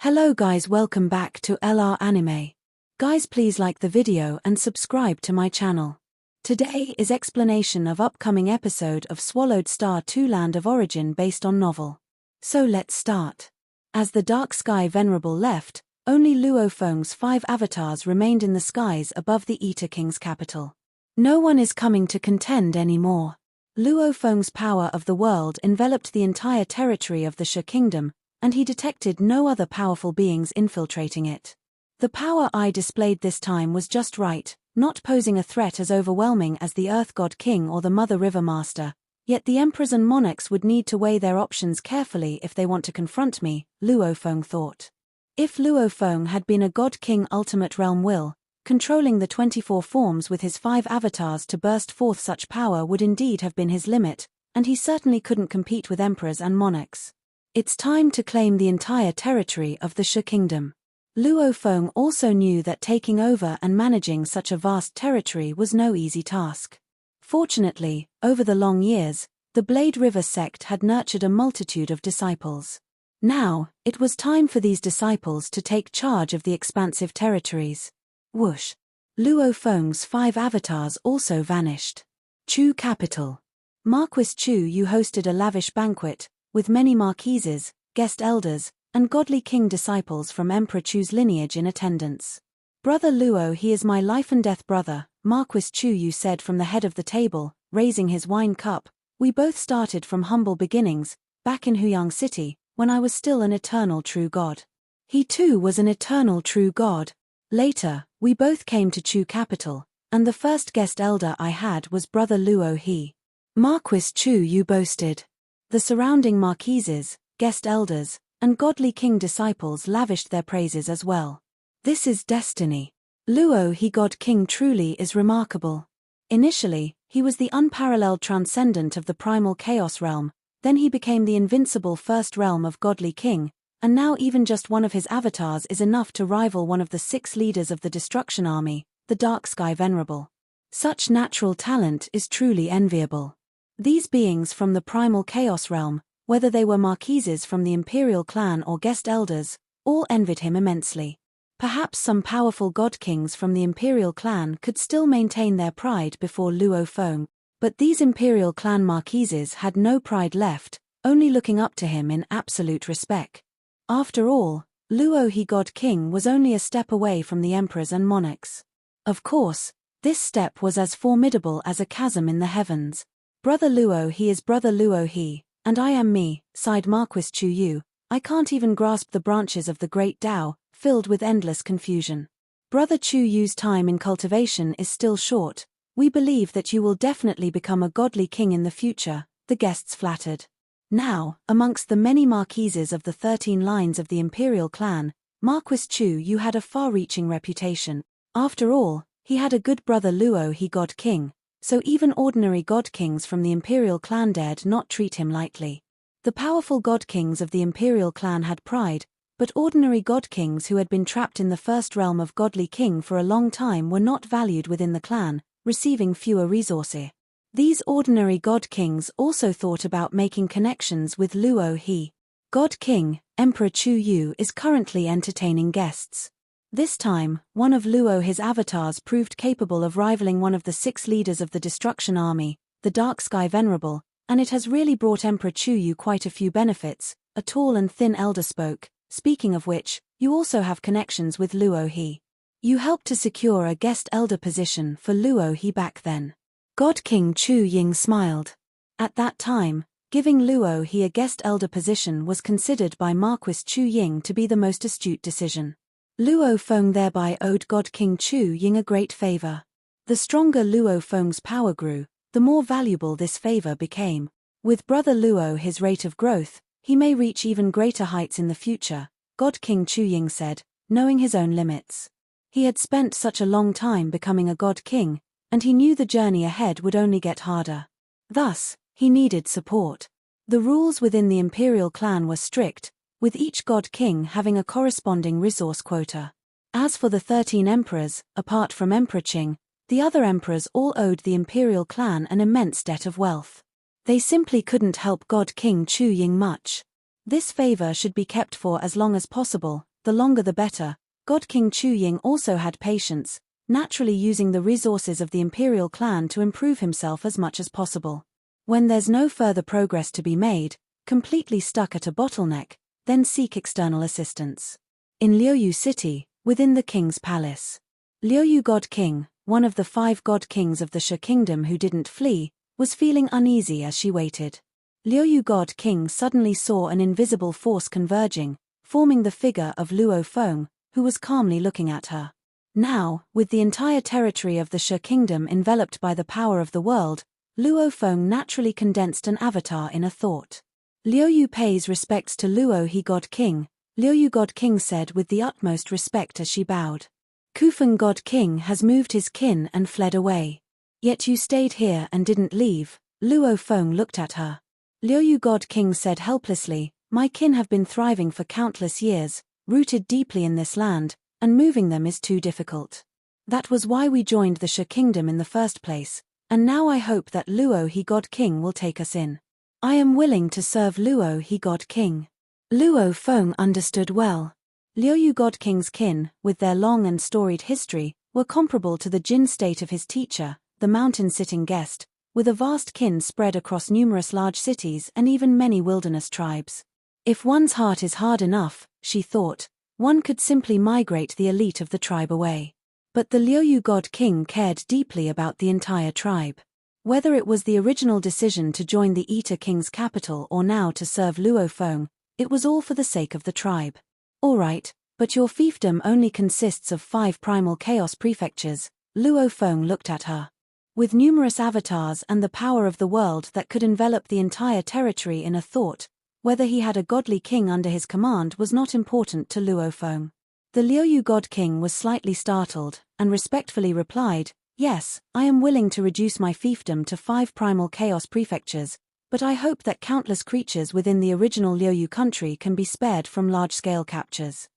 Hello guys, welcome back to LR Anime. Guys, please like the video and subscribe to my channel. Today is explanation of upcoming episode of Swallowed Star 2 Land of Origin based on novel. So let's start. As the Dark Sky Venerable left, only Luo Feng's 5 avatars remained in the skies above the Eta King's capital. No one is coming to contend anymore. Luo Feng's power of the world enveloped the entire territory of the Shi Kingdom, and he detected no other powerful beings infiltrating it. The power I displayed this time was just right, not posing a threat as overwhelming as the Earth God King or the Mother River Master, yet the emperors and monarchs would need to weigh their options carefully if they want to confront me, Luo Feng thought. If Luo Feng had been a God King ultimate realm will, controlling the 24 forms with his 5 avatars to burst forth such power would indeed have been his limit, and he certainly couldn't compete with emperors and monarchs. It's time to claim the entire territory of the Shi Kingdom. Luo Feng also knew that taking over and managing such a vast territory was no easy task. Fortunately, over the long years, the Blade River sect had nurtured a multitude of disciples. Now, it was time for these disciples to take charge of the expansive territories. Whoosh! Luo Feng's 5 avatars also vanished. Chu capital. Marquis Chu Yu hosted a lavish banquet, with many marquises, guest elders, and godly king disciples from Emperor Chu's lineage in attendance. Brother Luo, he is my life and death brother, Marquis Chu Yu said from the head of the table, raising his wine cup. We both started from humble beginnings, back in Huyang City, when I was still an eternal true god. He too was an eternal true god. Later, we both came to Chu capital, and the first guest elder I had was Brother Luo he. Marquis Chu Yu boasted. The surrounding marquises, guest elders, and godly king disciples lavished their praises as well. This is destiny. Luo he God King truly is remarkable. Initially, he was the unparalleled transcendent of the primal chaos realm, then he became the invincible first realm of godly king, and now even just one of his avatars is enough to rival one of the 6 leaders of the destruction army, the Dark Sky Venerable. Such natural talent is truly enviable. These beings from the primal chaos realm, whether they were marquises from the imperial clan or guest elders, all envied him immensely. Perhaps some powerful god kings from the imperial clan could still maintain their pride before Luo Feng, but these imperial clan marquises had no pride left, only looking up to him in absolute respect. After all, Luo he God King was only a step away from the emperors and monarchs. Of course, this step was as formidable as a chasm in the heavens. Brother Luo he is Brother Luo he, and I am me, sighed Marquis Chu Yu. I can't even grasp the branches of the great Tao, filled with endless confusion. Brother Chu Yu's time in cultivation is still short. We believe that you will definitely become a godly king in the future, the guests flattered. Now, amongst the many marquises of the 13 lines of the imperial clan, Marquis Chu Yu had a far-reaching reputation. After all, he had a good brother Luo he God King, so even ordinary god kings from the imperial clan dared not treat him lightly. The powerful god kings of the imperial clan had pride, but ordinary god kings who had been trapped in the first realm of godly king for a long time were not valued within the clan, receiving fewer resources. These ordinary god kings also thought about making connections with Luo he. God King, Emperor Chu Yu is currently entertaining guests. This time, one of Luo his avatars proved capable of rivaling one of the 6 leaders of the destruction army, the Dark Sky Venerable, and it has really brought Emperor Chu Yu quite a few benefits, a tall and thin elder spoke. Speaking of which, you also have connections with Luo he. You helped to secure a guest elder position for Luo he back then. God King Chu Ying smiled. At that time, giving Luo he a guest elder position was considered by Marquis Chu Ying to be the most astute decision. Luo Feng thereby owed God King Chu Ying a great favor. The stronger Luo Feng's power grew, the more valuable this favor became. With Brother Luo his rate of growth, he may reach even greater heights in the future, God King Chu Ying said, knowing his own limits. He had spent such a long time becoming a god king, and he knew the journey ahead would only get harder. Thus, he needed support. The rules within the imperial clan were strict, with each god king having a corresponding resource quota. As for the 13 emperors, apart from Emperor Qing, the other emperors all owed the imperial clan an immense debt of wealth. They simply couldn't help God King Chu Ying much. This favor should be kept for as long as possible, the longer the better. God King Chu Ying also had patience, naturally using the resources of the imperial clan to improve himself as much as possible. When there's no further progress to be made, completely stuck at a bottleneck, then seek external assistance. In Liuyu City, within the king's palace. Liuyu God King, one of the 5 god kings of the Shi kingdom who didn't flee, was feeling uneasy as she waited. Liuyu God King suddenly saw an invisible force converging, forming the figure of Luo Feng, who was calmly looking at her. Now, with the entire territory of the Shi kingdom enveloped by the power of the world, Luo Feng naturally condensed an avatar in a thought. Liuyu pays respects to Luo He God King, Liuyu God King said with the utmost respect as she bowed. Kufeng God King has moved his kin and fled away. Yet you stayed here and didn't leave. Luo Feng looked at her. Liuyu God King said helplessly, my kin have been thriving for countless years, rooted deeply in this land, and moving them is too difficult. That was why we joined the Shi kingdom in the first place, and now I hope that Luo He God King will take us in. I am willing to serve Luo He God King. Luo Feng understood well. Liuyu God King's kin, with their long and storied history, were comparable to the Jin state of his teacher, the mountain-sitting guest, with a vast kin spread across numerous large cities and even many wilderness tribes. If one's heart is hard enough, she thought, one could simply migrate the elite of the tribe away. But the Liuyu God King cared deeply about the entire tribe. Whether it was the original decision to join the Eta King's capital or now to serve Luo Feng, it was all for the sake of the tribe. All right, but your fiefdom only consists of 5 primal chaos prefectures. Luo Feng looked at her. With numerous avatars and the power of the world that could envelop the entire territory in a thought, whether he had a godly king under his command was not important to Luo Feng. The Liuyu God King was slightly startled, and respectfully replied, yes, I am willing to reduce my fiefdom to 5 primal chaos prefectures, but I hope that countless creatures within the original Liuyu country can be spared from large-scale captures.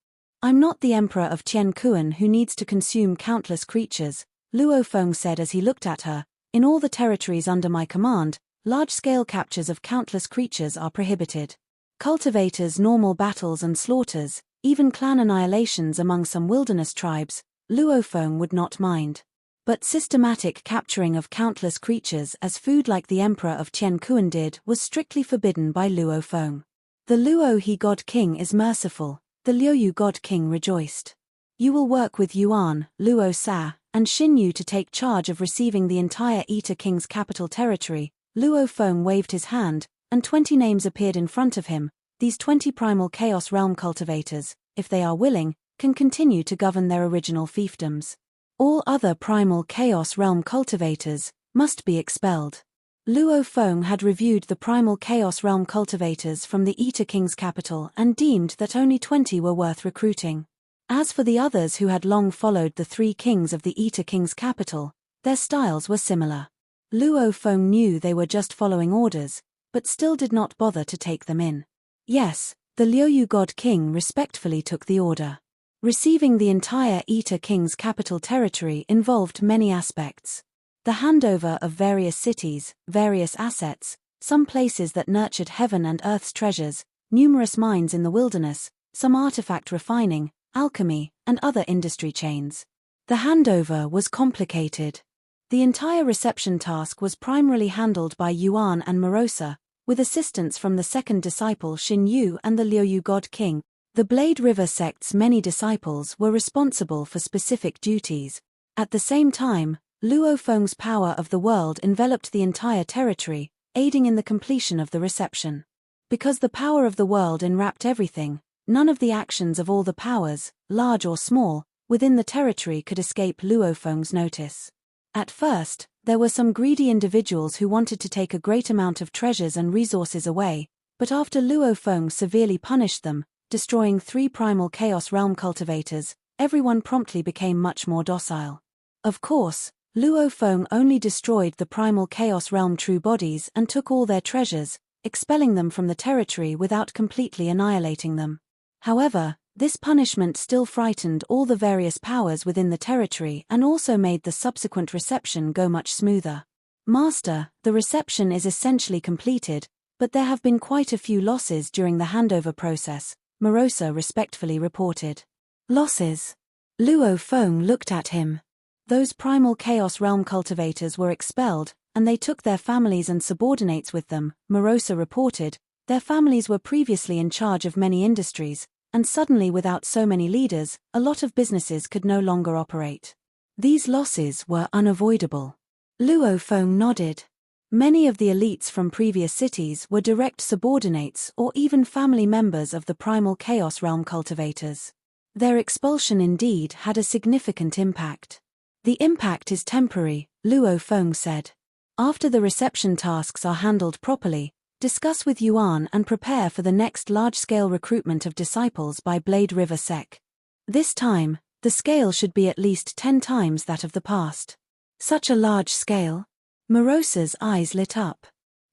I'm not the emperor of Tian Kuan who needs to consume countless creatures, Luo Feng said as he looked at her. In all the territories under my command, large-scale captures of countless creatures are prohibited. Cultivators, normal battles and slaughters, even clan annihilations among some wilderness tribes, Luo Feng would not mind. But systematic capturing of countless creatures as food like the emperor of Tian Kuan did was strictly forbidden by Luo Feng. The Luo He God King is merciful, the Liuyu God King rejoiced. You will work with Yuan, Luo Sa, and Xin Yu to take charge of receiving the entire Eta King's capital territory. Luo Feng waved his hand, and 20 names appeared in front of him. These 20 primal chaos realm cultivators, if they are willing, can continue to govern their original fiefdoms. All other primal chaos realm cultivators must be expelled. Luo Feng had reviewed the primal chaos realm cultivators from the Eta King's capital and deemed that only 20 were worth recruiting. As for the others who had long followed the 3 kings of the Eta King's capital, their styles were similar. Luo Feng knew they were just following orders, but still did not bother to take them in. Yes, the Liuyu God King respectfully took the order. Receiving the entire Eta King's capital territory involved many aspects. The handover of various cities, various assets, some places that nurtured heaven and earth's treasures, numerous mines in the wilderness, some artifact refining, alchemy, and other industry chains. The handover was complicated. The entire reception task was primarily handled by Yuan and Morosa, with assistance from the second disciple Xin Yu and the Liuyu God King. The Blade River sect's many disciples were responsible for specific duties. At the same time, Luo Feng's power of the world enveloped the entire territory, aiding in the completion of the reception. Because the power of the world enwrapped everything, none of the actions of all the powers, large or small, within the territory could escape Luo Feng's notice. At first, there were some greedy individuals who wanted to take a great amount of treasures and resources away, but after Luo Feng severely punished them, destroying 3 primal chaos realm cultivators, everyone promptly became much more docile. Of course, Luo Feng only destroyed the primal chaos realm true bodies and took all their treasures, expelling them from the territory without completely annihilating them. However, this punishment still frightened all the various powers within the territory and also made the subsequent reception go much smoother. Master, the reception is essentially completed, but there have been quite a few losses during the handover process. Morosa respectfully reported. Losses. Luo Feng looked at him. Those primal chaos realm cultivators were expelled, and they took their families and subordinates with them, Morosa reported. Their families were previously in charge of many industries, and suddenly without so many leaders, a lot of businesses could no longer operate. These losses were unavoidable. Luo Feng nodded. Many of the elites from previous cities were direct subordinates or even family members of the primal chaos realm cultivators. Their expulsion indeed had a significant impact. The impact is temporary, Luo Feng said. After the reception tasks are handled properly, discuss with Yuan and prepare for the next large-scale recruitment of disciples by Blade River Sec. This time, the scale should be at least 10 times that of the past. Such a large scale? Morosa's eyes lit up.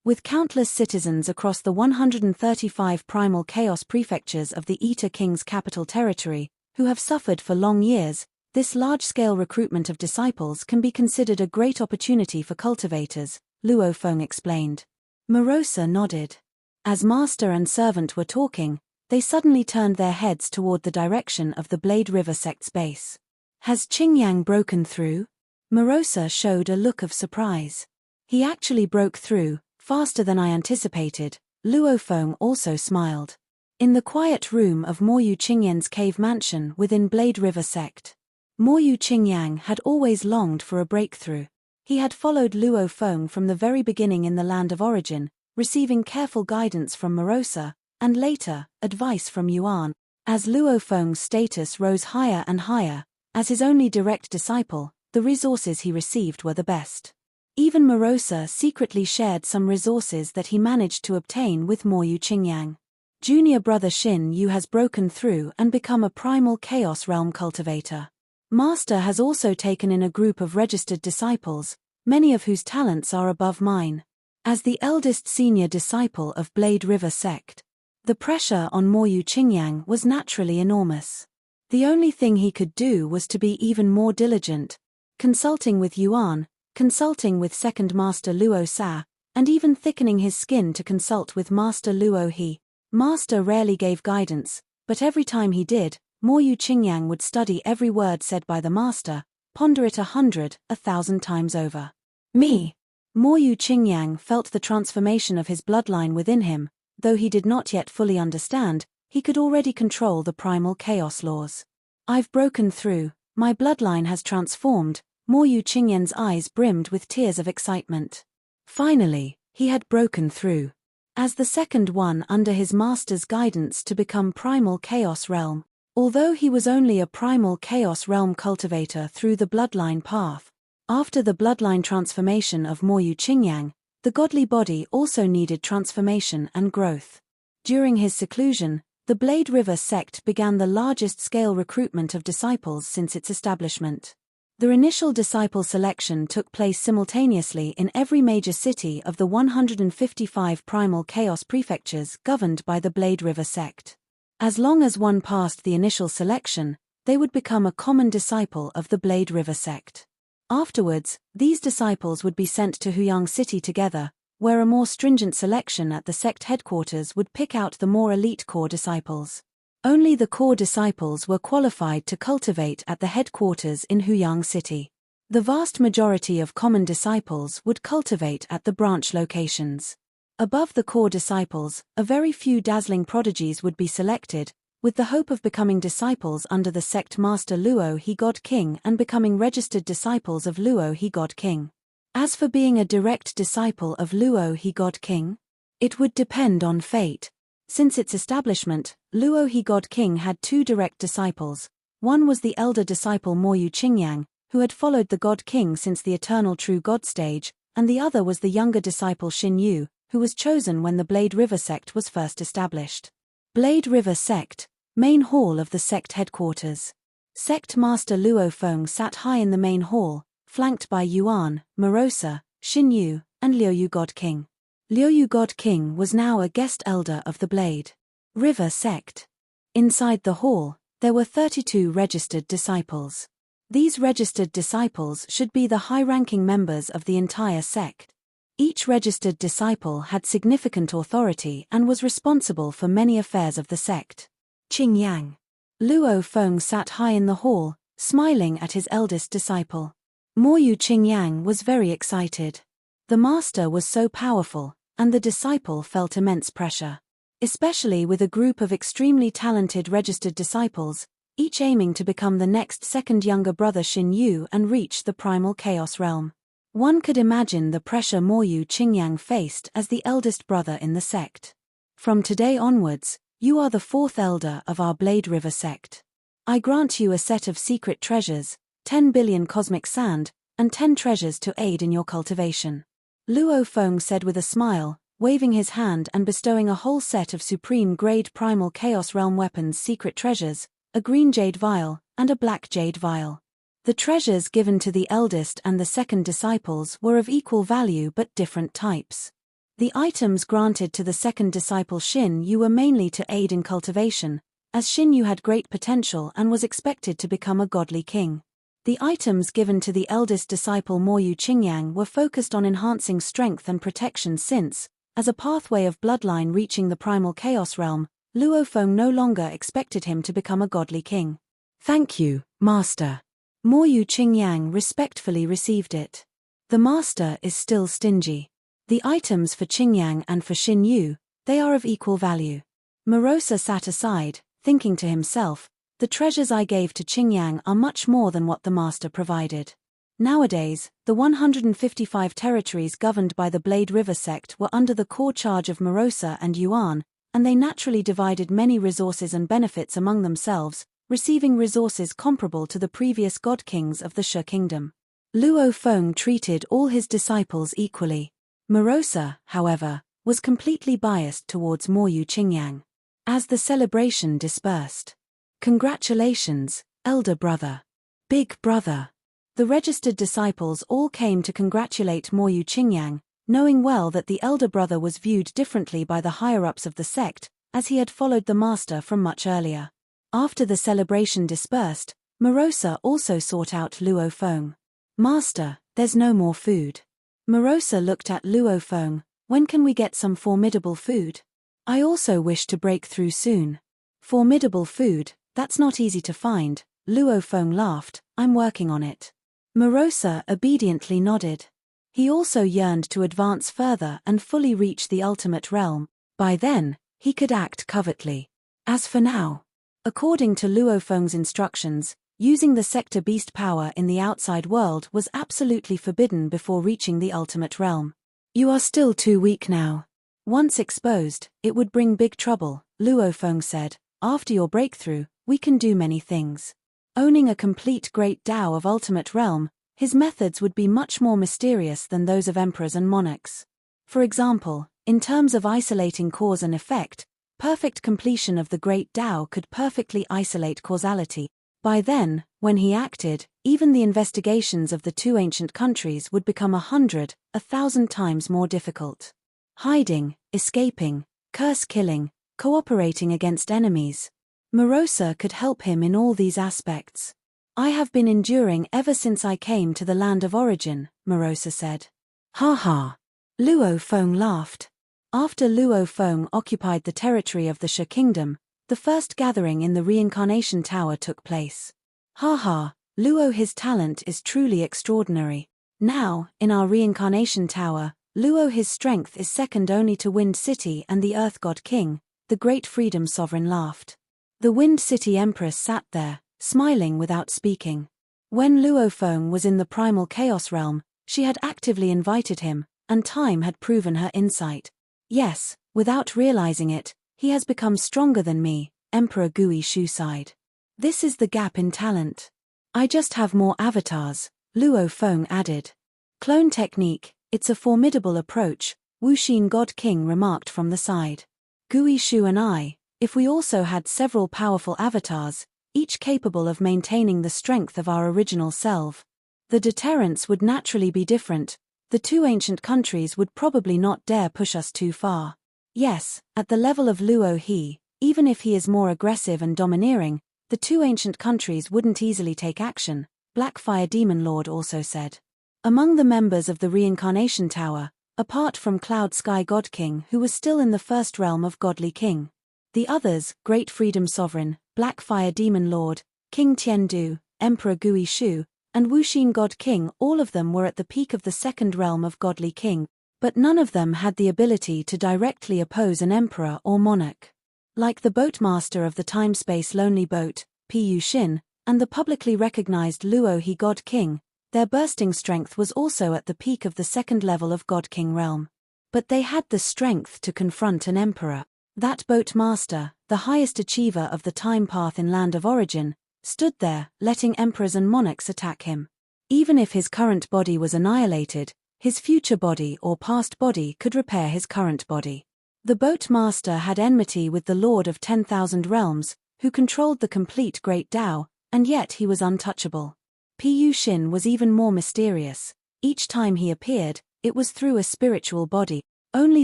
With countless citizens across the 135 primal chaos prefectures of the Eta King's capital territory, who have suffered for long years, this large-scale recruitment of disciples can be considered a great opportunity for cultivators, Luo Feng explained. Morosa nodded. As master and servant were talking, they suddenly turned their heads toward the direction of the Blade River sect's base. Has Qingyang broken through? Morosa showed a look of surprise. He actually broke through, faster than I anticipated, Luo Feng also smiled. In the quiet room of Moyu Qingyan's cave mansion within Blade River sect. Moyu Qingyang had always longed for a breakthrough. He had followed Luo Feng from the very beginning in the land of origin, receiving careful guidance from Morosa, and later, advice from Yuan. As Luo Feng's status rose higher and higher, as his only direct disciple, the resources he received were the best. Even Morosa secretly shared some resources that he managed to obtain with Moyu Qingyang. Junior brother Xin Yu has broken through and become a primal chaos realm cultivator. Master has also taken in a group of registered disciples, many of whose talents are above mine. As the eldest senior disciple of Blade River sect, the pressure on Moyu Qingyang was naturally enormous. The only thing he could do was to be even more diligent, consulting with Yuan, consulting with second master Luo Sa, and even thickening his skin to consult with master Luo He. Master rarely gave guidance, but every time he did, Moyu Qingyang would study every word said by the master, ponder it 100, 1,000 times over. Me. Moyu Qingyang felt the transformation of his bloodline within him. Though he did not yet fully understand, he could already control the primal chaos laws. I've broken through, my bloodline has transformed. Moyu Qingyan's eyes brimmed with tears of excitement. Finally, he had broken through. As the second one under his master's guidance to become primal chaos realm. Although he was only a primal chaos realm cultivator through the bloodline path, after the bloodline transformation of Moyu Qingyang, the godly body also needed transformation and growth. During his seclusion, the Blade River sect began the largest scale recruitment of disciples since its establishment. The initial disciple selection took place simultaneously in every major city of the 155 primal chaos prefectures governed by the Blade River sect. As long as one passed the initial selection, they would become a common disciple of the Blade River sect. Afterwards, these disciples would be sent to Huyang City together, where a more stringent selection at the sect headquarters would pick out the more elite core disciples. Only the core disciples were qualified to cultivate at the headquarters in Huyang City. The vast majority of common disciples would cultivate at the branch locations. Above the core disciples, a very few dazzling prodigies would be selected, with the hope of becoming disciples under the sect master Luo He God King and becoming registered disciples of Luo He God King. As for being a direct disciple of Luo He God King, it would depend on fate. Since its establishment, Luo He God King had two direct disciples. One was the elder disciple Moyu Qingyang, who had followed the God King since the eternal true God stage, and the other was the younger disciple Xin Yu, who was chosen when the Blade River sect was first established. Blade River sect, main hall of the sect headquarters. Sect master Luo Feng sat high in the main hall, flanked by Yuan, Morosa, Xin Yu, and Liu Yu God King. Liu Yu God King was now a guest elder of the Blade River sect. Inside the hall, there were 32 registered disciples. These registered disciples should be the high-ranking members of the entire sect. Each registered disciple had significant authority and was responsible for many affairs of the sect. Qingyang. Luo Feng sat high in the hall, smiling at his eldest disciple. Moyu Qingyang was very excited. The master was so powerful, and the disciple felt immense pressure. Especially with a group of extremely talented registered disciples, each aiming to become the next second younger brother Xin Yu and reach the primal chaos realm. One could imagine the pressure Moyu Qingyang faced as the eldest brother in the sect. From today onwards, you are the fourth elder of our Blade River sect. I grant you a set of secret treasures, 10 billion cosmic sand, and 10 treasures to aid in your cultivation. Luo Feng said with a smile, waving his hand and bestowing a whole set of supreme-grade primal chaos realm weapons secret treasures, a green jade vial, and a black jade vial. The treasures given to the eldest and the second disciples were of equal value but different types. The items granted to the second disciple Xin Yu were mainly to aid in cultivation, as Xin Yu had great potential and was expected to become a godly king. The items given to the eldest disciple Moyu Qingyang were focused on enhancing strength and protection since, as a pathway of bloodline reaching the primal chaos realm, Luo Feng no longer expected him to become a godly king. Thank you, Master. Moyu Qingyang respectfully received it. The master is still stingy. The items for Qingyang and for Xin Yu, they are of equal value. Morosa sat aside, thinking to himself, the treasures I gave to Qingyang are much more than what the master provided. Nowadays, the 155 territories governed by the Blade River sect were under the core charge of Morosa and Yuan, and they naturally divided many resources and benefits among themselves, receiving resources comparable to the previous god kings of the Shi kingdom. Luo Feng treated all his disciples equally. Morosa, however, was completely biased towards Moyu Qingyang. As the celebration dispersed. Congratulations, elder brother. Big brother. The registered disciples all came to congratulate Moyu Qingyang, knowing well that the elder brother was viewed differently by the higher-ups of the sect, as he had followed the master from much earlier. After the celebration dispersed, Morosa also sought out Luo Feng. Master, there's no more food. Morosa looked at Luo Feng, when can we get some formidable food? I also wish to break through soon. Formidable food, that's not easy to find, Luo Feng laughed, I'm working on it. Morosa obediently nodded. He also yearned to advance further and fully reach the ultimate realm. By then, he could act covertly. As for now, according to Luo Feng's instructions, using the sector beast power in the outside world was absolutely forbidden before reaching the ultimate realm. You are still too weak now. Once exposed, it would bring big trouble, Luo Feng said. After your breakthrough, we can do many things. Owning a complete great Tao of ultimate realm, his methods would be much more mysterious than those of emperors and monarchs. For example, in terms of isolating cause and effect, perfect completion of the great Tao could perfectly isolate causality. By then, when he acted, even the investigations of the two ancient countries would become 100, 1,000 times more difficult. Hiding, escaping, curse-killing, cooperating against enemies. Morosa could help him in all these aspects. I have been enduring ever since I came to the land of origin, Morosa said. Ha ha. Luo Feng laughed. After Luo Feng occupied the territory of the Shi kingdom, the first gathering in the reincarnation tower took place. Ha ha, Luo, his talent is truly extraordinary. Now, in our reincarnation tower, Luo, his strength is second only to Wind City and the Earth God King, the great freedom sovereign laughed. The Wind City Empress sat there, smiling without speaking. When Luo Feng was in the primal chaos realm, she had actively invited him, and time had proven her insight. Yes, without realizing it, he has become stronger than me, Emperor Gui Shu sighed. This is the gap in talent. I just have more avatars, Luo Feng added. Clone technique, it's a formidable approach, Wuxin God King remarked from the side. Gui Shu and I, if we also had several powerful avatars, each capable of maintaining the strength of our original self, the deterrents would naturally be different. The two ancient countries would probably not dare push us too far. Yes, at the level of Luo he, even if he is more aggressive and domineering, the two ancient countries wouldn't easily take action, Blackfire Demon Lord also said. Among the members of the Reincarnation Tower, apart from Cloud Sky God King who was still in the first realm of Godly King, The others, Great Freedom Sovereign, Black Fire Demon Lord, King Tiandu, Emperor Gui Shu, and Wuxin God King, all of them were at the peak of the second realm of Godly King, but none of them had the ability to directly oppose an emperor or monarch. Like the boatmaster of the time-space Lonely Boat, Pu Xin, and the publicly recognized Luo He God King, their bursting strength was also at the peak of the second level of God King realm. But they had the strength to confront an emperor. That boatmaster, the highest achiever of the time path in Land of Origin, stood there, letting emperors and monarchs attack him. Even if his current body was annihilated, his future body or past body could repair his current body. The boatmaster had enmity with the Lord of 10,000 Realms, who controlled the complete Great Tao, and yet he was untouchable. Pu Xin was even more mysterious. Each time he appeared, it was through a spiritual body. Only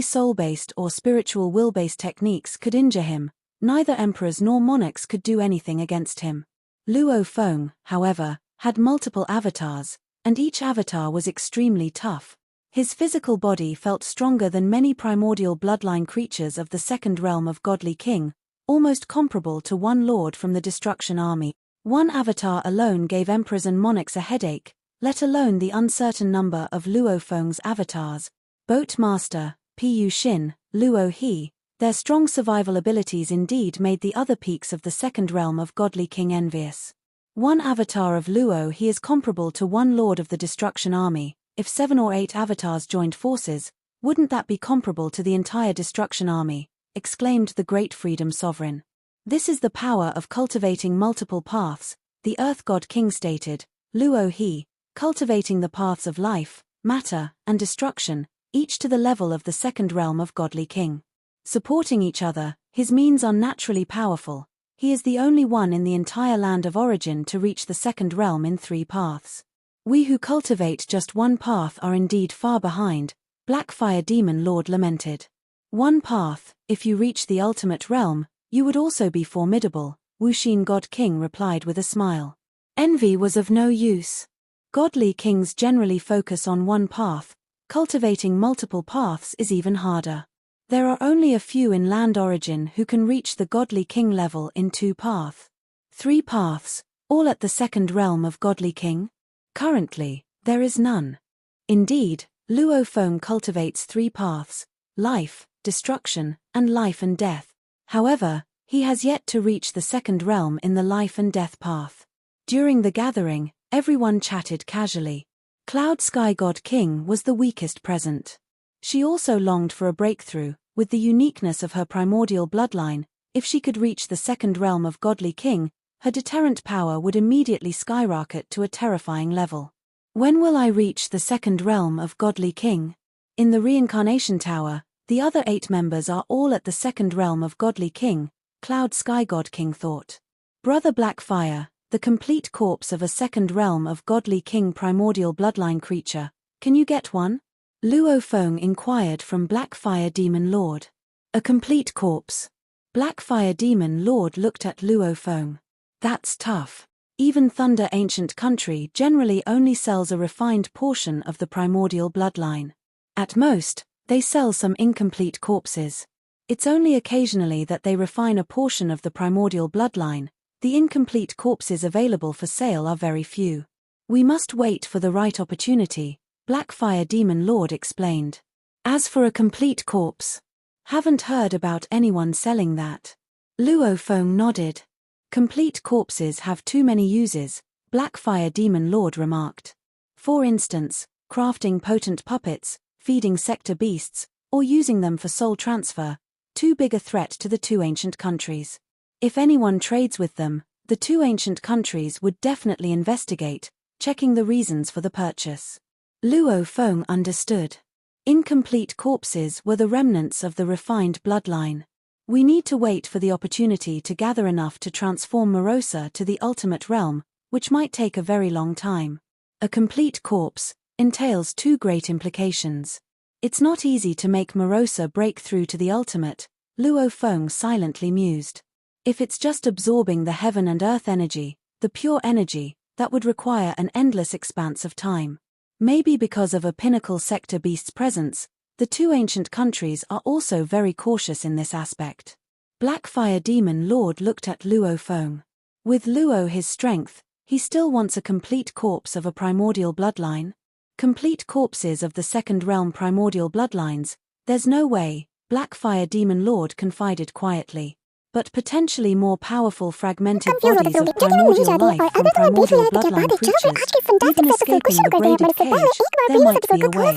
soul-based or spiritual will-based techniques could injure him. Neither emperors nor monarchs could do anything against him. Luo Feng, however, had multiple avatars, and each avatar was extremely tough. His physical body felt stronger than many primordial bloodline creatures of the second realm of Godly King, almost comparable to one lord from the Destruction Army. One avatar alone gave emperors and monarchs a headache, let alone the uncertain number of Luo Feng's avatars. Boatmaster, Pu Xin, Luo He, their strong survival abilities indeed made the other peaks of the second realm of Godly King envious. One avatar of Luo He is comparable to one lord of the Destruction Army. If 7 or 8 avatars joined forces, wouldn't that be comparable to the entire Destruction Army? Exclaimed the Great Freedom Sovereign. This is the power of cultivating multiple paths, the Earth God King stated. Luo He, cultivating the paths of life, matter, and destruction, each to the level of the second realm of Godly King. Supporting each other, his means are naturally powerful. He is the only one in the entire Land of Origin to reach the second realm in 3 paths. We who cultivate just one path are indeed far behind, Black Fire Demon Lord lamented. One path, if you reach the ultimate realm, you would also be formidable, Wuxin God King replied with a smile. Envy was of no use. Godly kings generally focus on one path, cultivating multiple paths is even harder. There are only a few in Land Origin who can reach the Godly King level in 2 paths. 3 paths, all at the second realm of Godly King? Currently, there is none. Indeed, Luo Feng cultivates 3 paths, life, destruction, and life and death. However, he has yet to reach the second realm in the life and death path. During the gathering, everyone chatted casually. Cloud Sky God King was the weakest present. She also longed for a breakthrough. With the uniqueness of her primordial bloodline, if she could reach the second realm of Godly King, her deterrent power would immediately skyrocket to a terrifying level. When will I reach the second realm of Godly King? In the Reincarnation Tower, the other 8 members are all at the second realm of Godly King, Cloud Sky God King thought. Brother Blackfire, the complete corpse of a second realm of Godly King primordial bloodline creature, can you get one? Luo Feng inquired from Blackfire Demon Lord. A complete corpse. Blackfire Demon Lord looked at Luo Feng. That's tough. Even Thunder Ancient Country generally only sells a refined portion of the primordial bloodline. At most, they sell some incomplete corpses. It's only occasionally that they refine a portion of the primordial bloodline. The incomplete corpses available for sale are very few. We must wait for the right opportunity, Blackfire Demon Lord explained. As for a complete corpse, haven't heard about anyone selling that. Luo Feng nodded. Complete corpses have too many uses, Blackfire Demon Lord remarked. For instance, crafting potent puppets, feeding sector beasts, or using them for soul transfer, too big a threat to the 2 ancient countries. If anyone trades with them, the 2 ancient countries would definitely investigate, checking the reasons for the purchase. Luo Feng understood. Incomplete corpses were the remnants of the refined bloodline. We need to wait for the opportunity to gather enough to transform Morosa to the ultimate realm, which might take a very long time. A complete corpse entails 2 great implications. It's not easy to make Morosa break through to the ultimate, Luo Feng silently mused. If it's just absorbing the heaven and earth energy, the pure energy, that would require an endless expanse of time. Maybe because of a pinnacle sector beast's presence, the 2 ancient countries are also very cautious in this aspect. Blackfire Demon Lord looked at Luo Feng. With Luo his strength, he still wants a complete corpse of a primordial bloodline. Complete corpses of the second realm primordial bloodlines, there's no way, Blackfire Demon Lord confided quietly. But potentially more powerful fragmented bodies of primordial life from primordial bloodline creatures, even escaping the braided cage, there might be a way.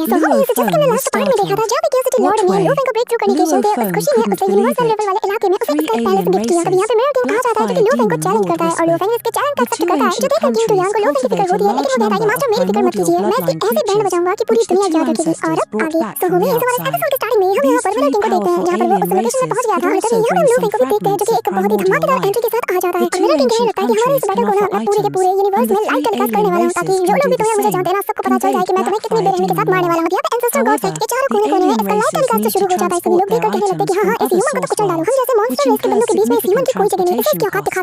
Luo Feng was startled. What way? Luo Feng couldn't believe it. 3 alien races, Blackfire Demon Lord whispered. The 2 ancient countries cultivate a large number of primordial bloodline creatures, which the 2 ancestors brought back from the outside. These 3 powerful alien races could also bring some fragments of primordial life. The 2 ancient countries can offer items, and the 3 alien races can do the same, conveyed Blackfire Demon Lord. However, the alien races need to transport their items from other source worlds, which incurs significant transportation costs.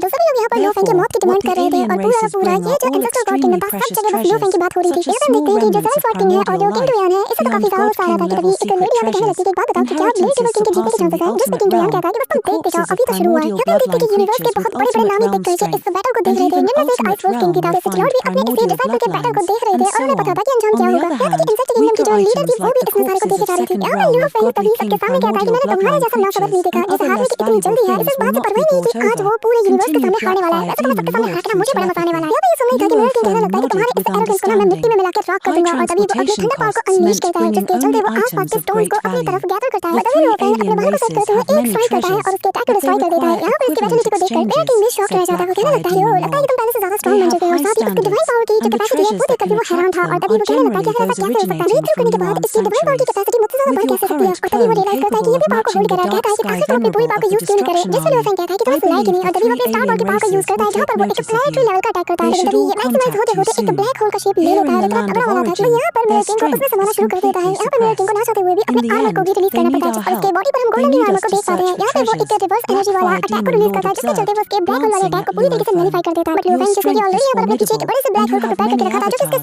Therefore, what the alien races bring are all extremely precious treasures, such as small remnants of primordial life, beyond God King level secret treasures, inheritances surpassing the ultimate realm, the corpses of primordial bloodline creatures with ultimate realm strength, and even ultimate realm refined primordial bloodlines, and so on. On the other hand, weaker items like the corpses of second realm of godly king primordial bloodline creatures and other less valuable things will not be brought over. Continued Blackfire Demon Lord through telepathy. Luo Feng nodded with understanding. High transportation costs meant bringing only items of great value. The 3 alien races have many treasures, but they require equivalent exchanges, said Blackfire Demon Lord. They have high standards, and the treasures that can attract them are generally those originating from nuanced sanctuaries. With your current clone capable of matching the dark sky venerable of the destruction army, I believe the 3 alien races will take notice of you. They should all contact you soon. Here in the land of origin, their strength is completely suppressed. In the end, they need our help. They need us to search for treasures. Blackfire Demon Lord observed, glancing at Luo Feng. Your strength is formidable, and you have many avatars,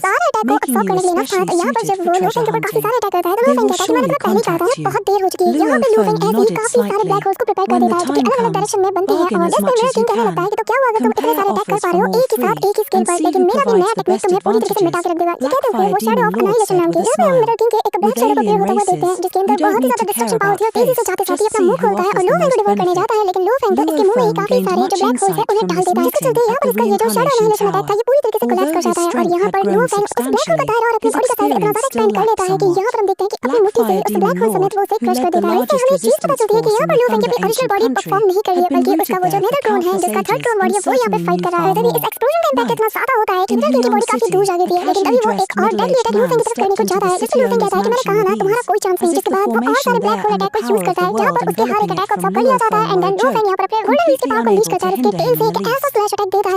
making you especially suited for treasure hunting. They will surely contact you. Luo Feng nodded slightly. When the time comes, bargain as much as you can. Compare offers from all 3, and see who provides the best advantages. Blackfire Demon Lord said with a smile. With alien races, you don't need to care about face, just see who offers the most benefit. Luo Feng gained much insight from this meeting at the reincarnation tower. Although his strength had grown substantially, his experience still lacked somewhat. Blackfire Demon Lord, who led the largest resistance force in the Thunder Ancient Country, had been rooted there for countless ages and certainly knew far more. Life, in human city, a casually dressed middle-aged man stepped into the city owner's mansion with ease, as if the formation there and the power of the world enveloping it from Luo Feng were a joke, completely unable to hinder him in the least.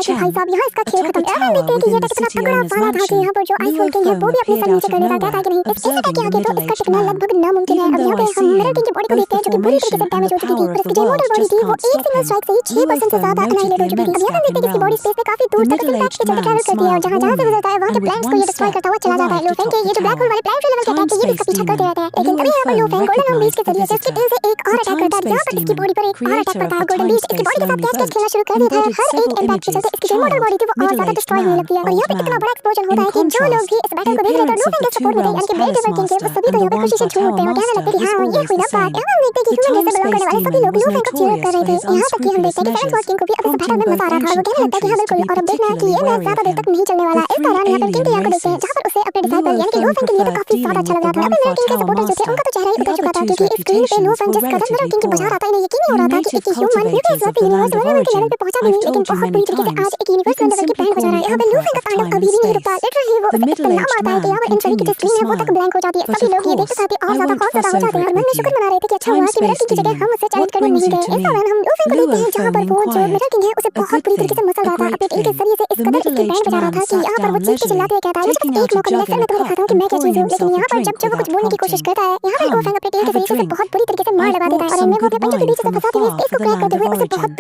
Chen, atop a tower within the city owner's mansion, Luo Feng appeared out of nowhere, observing the middle-aged man. Even though I see him, both the formation and the power of the world just can't stop him. Luo Feng noted the immense gap in realms. The middle-aged man smiled warmly, and with one step, arrived atop the tower. Time-space demon, Luo Feng recognized the visitor. The time-space demon, creator of the time-space lonely boat, embodied several images, child, middle-aged man, old man. In contrast, the appearance of the 2 realms palace master and the 1 tower master was always the same. The time-space demon was notorious for his unscrupulous measures, prompting both ancient countries to be particularly wary of him. The 3 alien races, Luo Feng preferred dealing with the 1 tower master. The other 2's reputations were relatively poor. You native cultivators of the land of origin, I've told you many times, you can simply call me emperor of time and space. The middle-aged man continued to smile. But of course, I won't fuss over it with you. Time-space demon, what brings you to me? Luo Feng inquired. A good thing, a great thing. The middle-aged man sat down leisurely, taking out a jug and a cup and pouring himself a drink without prompting. Come, have a drink. I've brought some good wine from afar for the land of origin.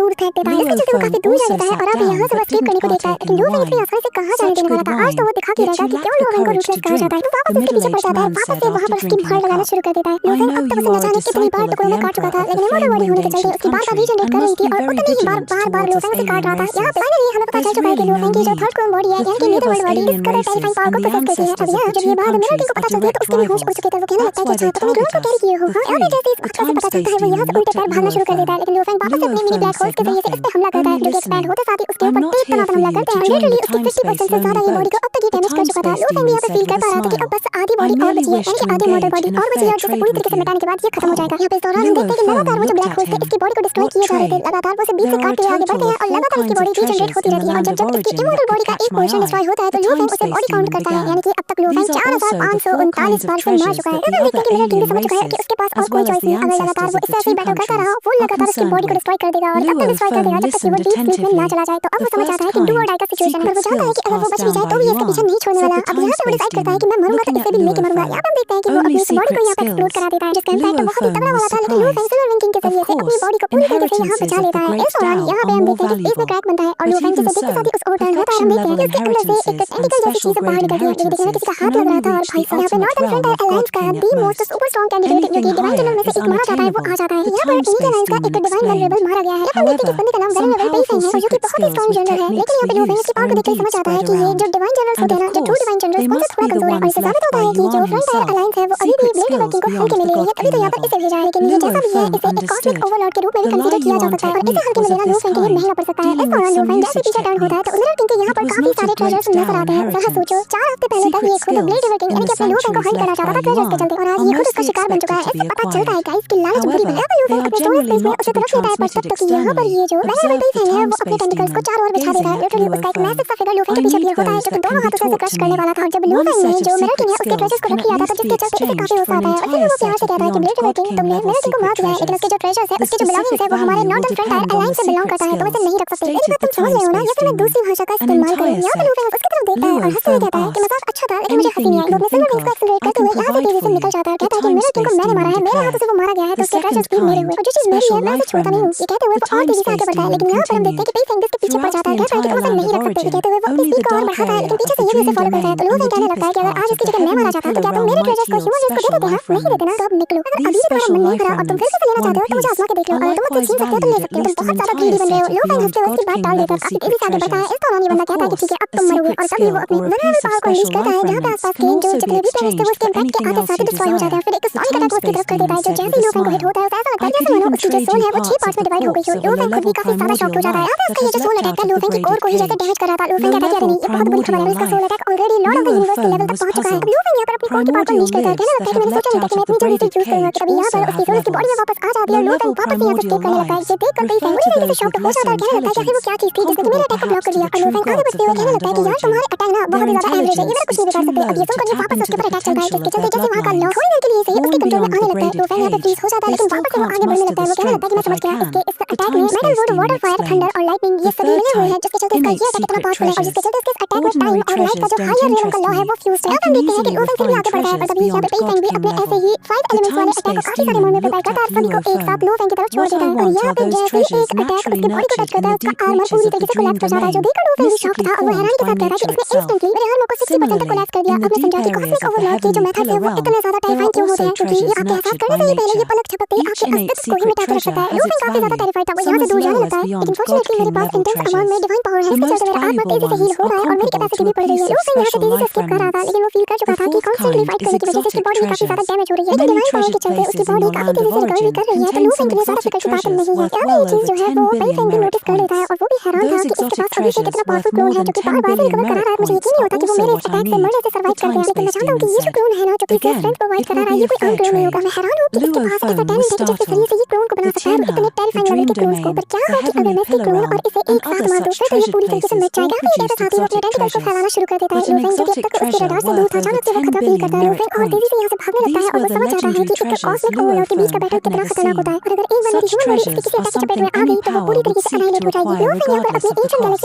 Luo Feng also sat down, but didn't partake in the wine. आसानी से कहाँ जाने देने वाला था। आज तो वो दिखा के रहेगा कि क्यों लूफेंग को रूथलेस कहा जाता है। वो वापस उसके पीछे पड़ जाता है, वापस से वहाँ पर उसकी भाड़ लगाना शुरू कर देता है। लूफेंग अब तक उसे न जाने कितनी बार टुकड़ों में काट चुका था, लेकिन इमोर्टल बॉडी होने के चलते उसकी बार-बार रीजनरेट कर रही थी और उतने ही बार लूफेंग उसे काट रहा था। यहाँ पे फाइनली हमें पता चल चुका है कि लूफेंग की जो थर्ड क्लोन बॉडी है, यानी कि नीदरवर्ल्ड बॉडी, इस कदर टेरिफाइंग पावर को पोसेस करती है। अब यहाँ जब ये बात मिरर किंग को पता चलती है तो उसके भी होश उड़ चुके थे। वो कहने लगता है कि अच्छा तुमने क्लोन को कैरी किए हो। यहाँ पे जैसे इस हत्या से पता चलता है वो यहाँ से उल्टे पैर भागना शुरू कर देता है, लेकिन लूफेंग वापस अपने मिनी ब्लैक होल्स के जरिए से इस पे हमला करता है, जो कि एक्सपैंड होते साथ ही उसके ऊपर तेज तनाव हमला करते हैं। लिटरली उसकी 50% से ज्यादा ये बॉडी को अब तक ये डैमेज कर चुका था। लूफेंग भी यहाँ पे फील कर पा रहा था कि अब बस आधी बॉडी और बची है, यानी कि आधी मॉडल बॉडी और बची है, और जिसे पूरी तरीके से मिटाने के बाद ये खत्म हो जाएगा। यहाँ पे इस दौरान हम देखते हैं कि लगातार वो जो ब्लैक होल्स थे इसकी बॉडी को डिस्ट्रॉय किए जा रहे थे। लगातार वो इसे बीच से काट के आगे बढ़ते हैं और लगातार उसकी बॉडी रीजनरेट होती रहती है। और जब इसकी इमोर्टल बॉडी का एक पोर्शन डिस्ट्रॉय होता है तो लूफेंग उसे बॉडी काउंट करता है, यानी कि अब तक लूफेंग 4539 बार से मार चुका है। हम देखते हैं कि मिरर किंग समझ चुका है कि उसके पास और कोई चॉइस नहीं। अगर लगातार वो इससे ऐसे ही बैटल करता रहा, वो लगातार उसकी बॉडी को डिस्ट्रॉय कर देगा और तब तक डिस्ट्रॉय कर देगा जब तक कि वो डीप स्लीप में ना चला जाए। तो अब वो समझ आता है कि डू और डाई का सिचुएशन है। वो जानता है कि अगर वो बच भी जाए तो भी इसके पीछे नहीं छोड़ने वाला। अब यहाँ पे वो डिसाइड करता है कि मैं मरूंगा तो इससे भी लेके मरूंगा। यहाँ पे हम देखते हैं कि वो अपनी बॉडी को यहाँ पे एक्सप्लोड करा देता है, जिसका इम्पैक्ट बहुत ही तगड़ा वाला था, लेकिन लूफेंग सिल्वर किंग के जरिए से अपनी बॉडी को पूरी तरीके से यहाँ बचा लेता है। इस दौरान यहाँ पे हम देखते हैं कि इसमें क्रैक बनता है और लूफेंग जिसे देखते साथ ही उस ओर टर्न होता है। हम देखते हैं कि उसके अंदर से एक टेंटिकल जैसी चीज बाहर निकलती है, जो देखने में किसी का हाथ लग रहा था। और भाई साहब, यहाँ पे नॉर्दर्न फ्रंटियर अलायंस का the most super strong candidate, जो कि डिवाइन जनरल में से एक माना जाता है, वो आ जाता है। यहाँ पर इंडियन अलायंस का एक डिवाइन वेनरेबल मारा गया है। हम देखते हैं कि इस बंदे का नाम वेनरेबल पेइफेंग है, जो कि बहुत ही स्ट्रांग जनरल है। लेकिन यहाँ पे लूफेंग इसकी पावर को देखकर समझ आता है कि ये जो डिवाइन जनरल्स होते हैं ना, जो ट्रू डिवाइन जनरल्स, उनसे थोड़ा कमजोर है। और इससे साबित होता है कि जो फ्रंटियर अलायंस है वो अभी भी ब्लेड वर्किंग को हल्के में ले रही है, तभी तो यहाँ पर इसे भेजा है। लेकिन ये जैसा भी है, इसे एक कॉस्मिक ओवरलॉर्ड के रूप में भी कंसीडर किया जा सकता है और इसे हल्के में लेना लूफेंग के लिए महंगा पड़ सकता है। इस दौरान लूफेंग जैसे पीछे टर्न होता है तो मिरर किंग के यहाँ पर काफी सारे ट्रेजर्स नजर आते हैं। जरा सोचो, 4 हफ्ते पहले तक ये खुद ब्लेड वर्किंग यानी कि अपने लूफेंग को हंट करना चाहता था ट्रेजर्स के चलते, और आज ये खुद उसका शिकार बन चुका है। इससे पता चलता है गाइस कि लालच बुरी बला है। लूफेंग अपने स्टोरेज स्पेस में उसे तरफ लेता है, पर तब तक यहाँ पर ये जो वेनरेबल पेइफेंग है वो अपने टेंटिकल्स को चारों ओर बिछा देता है। लिटरली उसका एक मैसिव सा फिगर लूफेंग के पीछे अपीयर होता है, जो कि दोनों हाथों से उसे क्रश करने वाला था। जब लूफेंग ने जो मिरर किंग है उसके ट्रेजर्स को रख लिया था, तो जिसके चलते इसे काफी गुस्सा आता है और फिर वो प्यार से कहता है कि ब्लेड वर्किंग, तुमने मिरर किंग को मार दिया है, लेकिन उसके जो ट्रेजर्स है, उसके जो बिलोंगिंग्स है, वो हमारे नॉर्दर्न फ्रंटियर अलायंस से बिलोंग करता है, तो इसे नहीं रख सकते। इस बात तुम समझ रहे हो ना, या फिर मैं दूसरी भाषा का इस्तेमाल करूं? यहाँ पे लूफेंग उसकी तरफ देखता है और हंसते हुए कहता है कि मजाक अच्छा था, लेकिन मुझे हंसी नहीं आई। वो अपने सिल्वर विंग्स को एक्सेलरेट करते हुए यहाँ से तेजी से निकल जाता है और कहता है कि मिरर किंग को मैंने मारा है, मेरे हाथों से वो मारा गया है, तो उसके ट्रेजर्स भी मेरे हुए, और जो चीज मेरी है मैं उसे छोड़ता नहीं हूँ। ये कहते हुए वो और तेजी से आगे बढ़ता है, लेकिन यहाँ पर हम देखते हैं कि पेइफेंग इसके पीछे पड़ जाता है, कहता है कि तुम उसे नहीं रख सकते। कहते हुए वो अपनी स्पीड को और बढ़ाता है, लेकिन पीछे से ये भी उसे फॉलो करता है। तो लूफेंग कहने लगता है कि अगर आज इसकी जगह मैं मारा जाता तो क्या तुम मेरे ट्रेजर्स को ह्यूमन रेस को दे देते? हाँ, नहीं देते ना, तो अब निकलो। अगर अभी भी तुम्हारा मन नहीं भरा और तुम फिर से लेना चाहते हो तो मुझे आजमा के देख लो, अगर तुम मुझसे छीन सकते हो तो ले सकते हो, तुम बहुत ज्यादा ग्रीडी बन रहे हो। लूफेंग हंसते हुए उसकी बात टाल देता है, काफी तेजी से आगे बढ़ता है। इस दौरान ये बंदा कहता है कि ठीक है अब तुम मरोगे, और तभी वो अपनी वेनरेबल पावर को अनलीश करता है, जहाँ पे आसपास के जो जितने भी प्लेनेट्स थे वो उसके इम्पैक्ट के आते साथ डिस्ट्रॉय हो जाते हैं। फिर एक सोनिक अटैक उसकी तरफ कर देता है, जो जैसे ही लूफेंग को हिट होता है उसे ऐसा लगता है जैसे मानो उसकी जो सोल है वो 6 पार्ट्स में डिवाइड हो गई हो। लूफेंग खुद भी काफी ज्यादा शॉक हो जाता है। यहाँ पे उसका ये जो सोल अटैक है लूफेंग की कोर को ही जैसे डैमेज कर रहा था। लूफेंग कहता है कि अरे नहीं, ये बहुत बुरी खबर है, इसका soul attack already lord of the universe के लेवल तक पहुंच चुका है। अब लूफेंग यहाँ पर अपनी कोर की पावर को अनलीश करता है, कहने लगता है कि मैंने सोचा नहीं था कि मैं इतनी जल्दी से यूज करूंगा। तभी यहाँ पर उसकी सोल उसकी बॉडी में वापस आ जाती है और लूफेंग वापस से यहाँ से एस्केप करने लगता है। ये देखकर पेइफेंग बुरी तरीके से शॉक हो जाता है और कहने लगता है कि आखिर वो क्या चीज थी जिसने कि मेरे अटैक को ब्लॉक कर दिया। और लूफेंग आगे बढ़ते हुए कहने लगता है कि यार तुम्हारे अटैक ना बहुत ही ज्यादा एवरेज है, ये मेरा कुछ नहीं बिगाड़ सकते। अब ये सुनकर ये वापस उसके ऊपर अटैक चलता है, जिसके चलते जैसे वहां का लॉ थोड़ी देर के लिए सही उसके कंट्रोल में आने लगता है। लूफेंग यहाँ पे फ्रीज हो जाता है, लेकिन वापस से वो आगे बढ़ने लगता है। वो कहने लगता है कि मैं समझ गया, इसके इस अटैक में metal would water fire thunder और लाइटनिंग ये सभी मिले हुए हैं, जिसके चलते इसका ये अटैक इतना पावरफुल है और जिसके चलते इसके अटैक में टाइम और लाइट का जो हायर लेवल का लॉ है वो फ्यूज है। हम देखते हैं कि लूफेंग फिर भी आगे बढ़ गया है, पर तभी यहाँ पे पेइफेंग भी अपने ऐसे ही 5 एलिमेंट्स वाले अटैक को काफी सारे मोड में प्रिपेयर करता है और सभी को एक साथ लूफेंग की तरफ छोड़ देता है। और यहाँ पे जैसे ही एक अटैक उसकी बॉडी को टच करता है, उसका आर्मर पूरी तरीके से कोलैप्स हो जाता है, जो देखकर लूफेंग भी शॉक्ड था और वो हैरानी के साथ कहता है कि इसने इंस्टेंटली मेरे आर्मर को 60% तक कोलैप्स कर दिया। अब मैं समझा कि कॉस्मिक ओवरलॉर्ड के जो मेथड्स हैं वो इतने ज्यादा टेरिफाइंग क्यों होते हैं, क्योंकि ये आपके एहसास करने से ही पहले ये पलक झपकते ही आपके अस्तित्व को ही मिटा के रख सकता है। लूफेंग काफी ज्यादा टेरिफाइड था, वो यहाँ से दूर जाने लगता है, लेकिन फॉर्चुनेटली मेरे पास इंटेंस अमाउंट में डिवाइन पावर है, इसके चलते मेरा आर्मर तेजी से हील हो रहा है और मेरी कैपेसिटी भी बढ़ रही है। लूफेंग यहाँ से तेजी से एस्केप कर रहा था, लेकिन वो फील कर चुका था कि कॉन्स्टेंटली फाइट करने की वजह से उसकी बॉडी में काफी ज्यादा डैमेज हो रही है, लेकिन डिवाइन पावर के चलते उसकी बॉडी काफी तेजी से रिकवर भी कर रही है। तो लूफेंग के लिए ज्यादा फिक्र की बात नहीं है। यहाँ ये चीज जो है वो पेइफेंग भी नोटिस कर लेता है और वो भी हैरान था कि इसके पास अभी से कितना पावरफुल क्लोन है जो कि बार-बार से रिकवर करा रहा है। मुझे यकीन नहीं होता कि वो मेरे इस अटैक से मरने से सर्वाइव कर गया, लेकिन मैं जानता हूँ कि ये जो क्लोन है ना जो कि इसे स्ट्रेंथ प्रोवाइड करा रहा है, ये कोई आम क्लोन नहीं होगा। मैं हैरान हूँ कि इसके पास ऐसा टैलेंट है जिसके जरिए से ये क्लोन को बना सकता है इतने टेरिफाइंग लेवल के क्लोन्स को। पर क्या हो कि अगर मैं इसके क्लोन और इसे एक साथ मार दूं तो ये पूरी तरीके से मर जाएगा। फिर ये साथ ही वो अपने टेंटिकल्स को फैलाना शुरू कर देता है। लूफेंग जो कि अब तक उसके रडार से दूर था, अचानक से वो खतरा फील करता है। लूफेंग और तेजी से यहाँ से भागने लगता है और वो समझ जाता है कि एक कॉस्मिक ओवरलॉर्ड के बीच का बैटल कितना खतरनाक होता है और अगर एक बंदे की human treasures are something any power would seek to acquire regardless of the cost.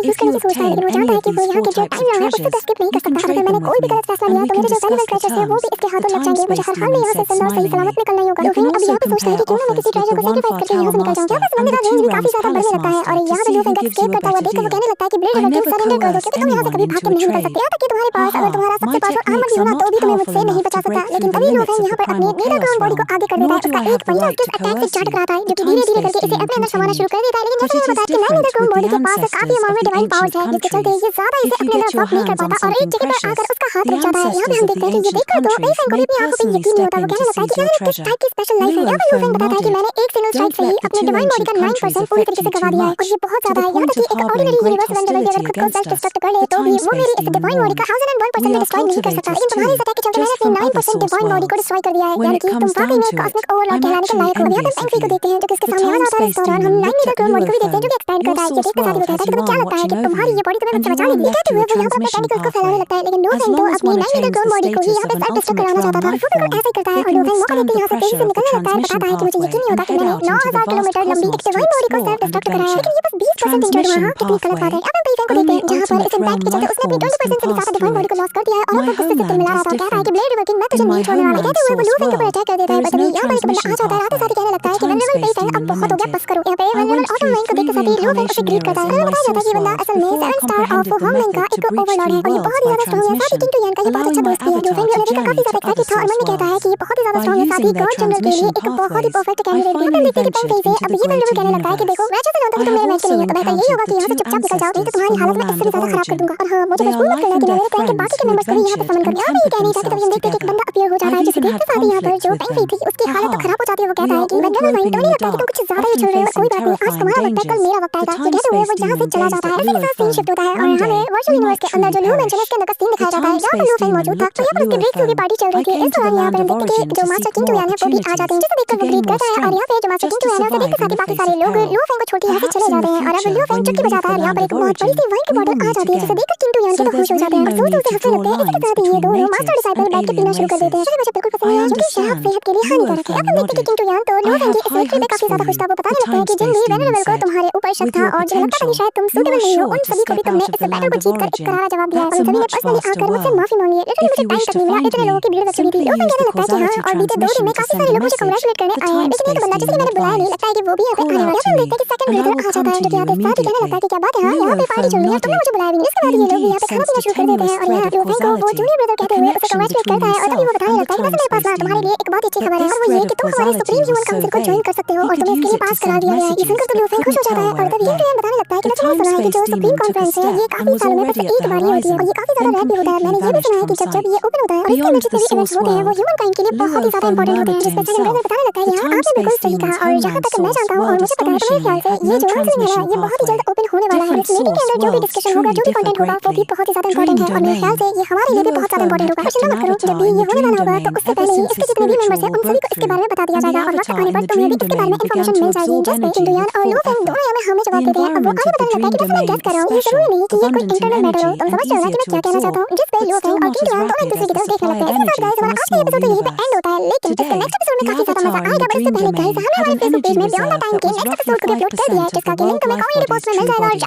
If you obtain any of these 4 types of treasures, you can trade them with me, and we can discuss the terms. The time-space demon said smilingly. You can also compare offers with the 1-far tower master and the 2 realms palace master to see who gives you a better deal. I never coerce anyone into a trade. Haha, my techniques are not powerful enough to break through the limits of the primal chaos realm, nor do I have the right to coerce you, the time-space demon continued. But it is different with the ancestors of the ancient countries. If you get your hands on something precious, the ancestors of the ancient countries may personally step in to seize your treasure. Luo Feng nodded. Don't let the 2 ancient countries affect you too much, to the point of harboring great hostility against us. The time-space demon warned. We are cultivators too, just from other source worlds. When it comes down to it, I'm actually envious of you. The time-space demon looked at Luo Feng. Your source world has Yuan watching over you, and Yuan left you a transmission pathway. As long as one attains the status of an ultimate realm life form, they can withstand the pressure of the transmission pathway and head out into the vast cosmos to explore and adventure. Transmission pathway. Only ultimate realm life forms can pass through it. My homeland is different. In my homeland source world, there is no transmission pathway. The time-space demon lamented. I went through 3 reincarnation eras in my source world before I comprehended the method to breach 3 worlds by transmission, allowing my avatar to journey to other source worlds. By using their transmission pathways, I finally ventured into the greater universe. I have also encountered the 2 ancestors from the land of origin. They are life and death friends who adventured and tempered themselves together. I've even had conflict with them. Haha. We are all groping in the dark, often facing terrifying dangers. The time-space demon gazed at Luo Feng. One day, we might truly perish. The time-space demon looked at Luo Feng. I came to the land of origin to seek more opportunities, to gain more strength, just to survive in the face of peril. Perhaps in the future, when you leave the land of origin, we will meet again. So there's really no need to draw lines between natives and alien races. I understand. Luo Feng nodded. I have high hopes for you, the time-space demon said. With your potential, you are sure to step out of the land of origin. That's a much vaster world. If you wish to find me, simply use the causality transmission to send a message. The time-space demon advised. Call out to me, and I will come to you immediately. Luo Feng nodded. He indeed sensed a tenuous thread of causality, a connection between himself and the time-space demon. But this thread of causality was so vague, he could use it to send messages, but couldn't tell where it led. The time-space demon took a step and was already at the horizon, then completely vanished from sight. Beyond the source world, Luo Feng murmured to himself. The time-space demon's homeland source world astonishingly had no transmission pathway. Different source worlds truly differ greatly. Dream domain. Luo Feng had kept an avatar in the dream domain ever since his spiritual will broke through, and the avatar in the dream domain began to absorb energy with full effort. The environment of the dream domain is special, abundant in energy, and easier to absorb, but still not as rapid as the supply of energy from a small universe. Today, the avatar in the dream domain had an energy reserve that was roughly 5% of the world life body's true body.